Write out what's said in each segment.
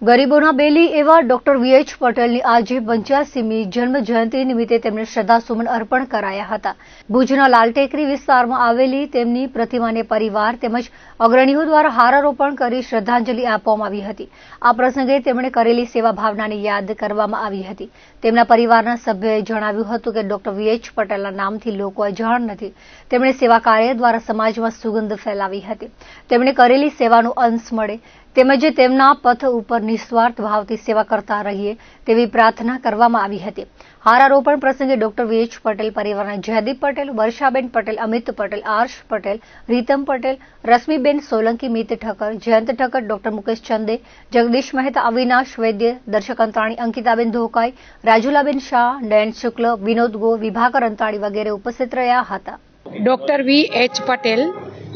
ગરીબોના બેલી એવા doctor VH પટેલની આજે 85મી જન્મ જયંતિ નિમિત્તે તેમને શ્રદ્ધાસુમન અર્પણ કરાયા હતા। ભુજના લાલટેકરી વિસ્તારમાં આવેલી તેમની પ્રતિમાને પરિવાર તેમજ અગ્રણીઓ દ્વારા હારારોપણ કરી શ્રદ્ધાંજલિ આપવામાં આવી હતી। આ પ્રસંગે તેમણે કરેલી સેવા ભાવનાને યાદ કરવામાં આવી હતી। તેમના પરિવારના સભ્યોએ જણાવ્યું હતું કે ડોક્ટર વીએચ પટેલના નામથી લોકો અજાણ નથી। તેમણે સેવા કાર્ય દ્વારા સમાજમાં સુગંધ ફેલાવી હતી। તેમણે કરેલી સેવાનો અંશ મળે તેમજ તેમના પથ ઉપર નિસ્વાર્થ ભાવથી સેવા કરતા રહીએ તેવી પ્રાર્થના કરવામાં આવી હતી। હારારોપણ પ્રસંગે ડોક્ટર વીએચ પટેલ પરિવારના જયદીપ પટેલ, વર્ષાબેન પટેલ, અમિત પટેલ, આર્ષ પટેલ, રીતમ પટેલ, રશ્મિબેન સોલંકી, મિત ઠક્કર, જયંત ઠક્કર, ડોક્ટર મુકેશ ચંદે, જગદીશ મહેતા, અવિનાશ વૈદ્ય, દર્શક અંતાણી, અંકિતાબેન ધોકાઈ, રાજુલાબેન શાહ, નયન શુક્લ, વિનોદ ગો, વિભાકર અંતાણી વગેરે ઉપસ્થિત રહ્યા હતા। ડોક્ટર વીએચ પટેલ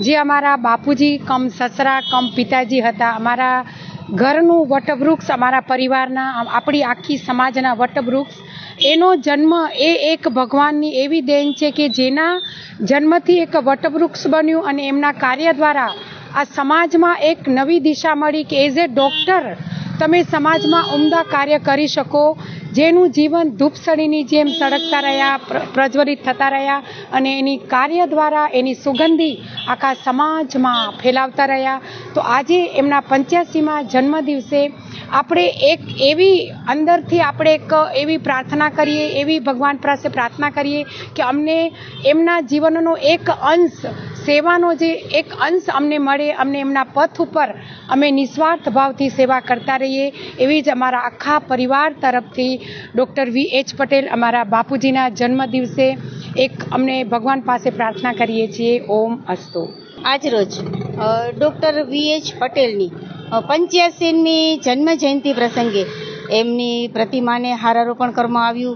જે અમારા બાપુજી કમ સસરા કમ પિતાજી હતા, અમારા ઘરનું વટવૃક્ષ, અમારા પરિવારના, આપણી આખી સમાજના વટવૃક્ષ, એનો જન્મ એ એક ભગવાનની એવી દેન છે કે જેના જન્મથી એક વટવૃક્ષ બન્યું અને એમના કાર્ય દ્વારા આ સમાજમાં એક નવી દિશા મળી કે એઝ એ ડૉક્ટર તમે સમાજમાં ઉમદા કાર્ય કરી શકો, જેનું જીવન ધૂપસળીની જેમ સળગતા રહ્યા, પ્રજ્વલિત થતા રહ્યા અને એની કાર્ય દ્વારા એની સુગંધી આખા સમાજમાં ફેલાવતા રહ્યા। તો આજે એમના 85મા જન્મદિવસે આપણે એક એવી અંદરથી આપણે એક એવી પ્રાર્થના કરીએ, એવી ભગવાન પાસે પ્રાર્થના કરીએ કે અમને એમના જીવનનો એક અંશ, સેવાનો જે એક અંશ અમને મળે, અમને એમના પથ ઉપર અમે નિસ્વાર્થ ભાવથી સેવા કરતા રહીએ, એવી જ અમારા આખા પરિવાર તરફથી ડૉક્ટર વીએચ પટેલ અમારા બાપુજીના જન્મદિવસે એક અમને ભગવાન પાસે પ્રાર્થના કરીએ છીએ। ઓમ અસ્તુ। આજરોજ ડૉક્ટર વીએચ પટેલની 85મી જન્મ જયંતિ પ્રસંગે એમની પ્રતિમાને હારારોપણ કરવામાં આવ્યું।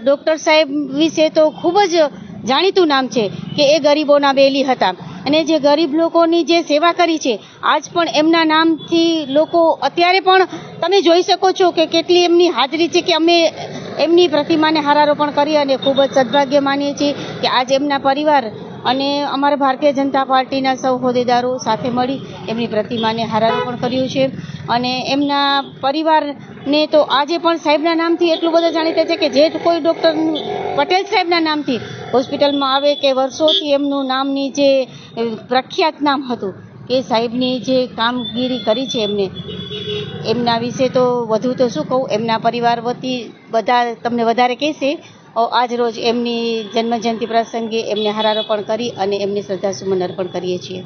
ડૉક્ટર સાહેબ વિશે તો ખૂબ જ જાણીતું નામ છે કે એ ગરીબોના બેલી હતા અને જે ગરીબ લોકોની જે સેવા કરી છે, આજ પણ એમના નામથી લોકો અત્યારે પણ તમે જોઈ શકો છો કે કેટલી એમની હાજરી છે કે અમે એમની પ્રતિમાને હારારોપણ કરી અને ખૂબ જ સદભાગ્ય માનીએ છીએ કે આજ એમના પરિવાર અને અમારા ભારતીય જનતા પાર્ટીના સૌ હોદ્દેદારો સાથે મળી એમની પ્રતિમાને હારારોપણ કર્યું છે અને એમના પરિવારને તો આજે પણ સાહેબના નામથી એટલું બધું જાણીતા છે કે જે કોઈ ડૉક્ટર પટેલ સાહેબના નામથી હોસ્પિટલમાં આવે કે વર્ષોથી એમનું નામની જે પ્રખ્યાત નામ હતું કે સાહેબની જે કામગીરી કરી છે એમના વિશે તો વધુ તો શું કહું, એમના પરિવાર વતી બધા તમને વધારે કહેશે। આજ રોજ એમની જન્મજયંતિ પ્રસંગે એમને હારારોપણ કરી અને એમને શ્રદ્ધાસુમન અર્પણ કરીએ છીએ।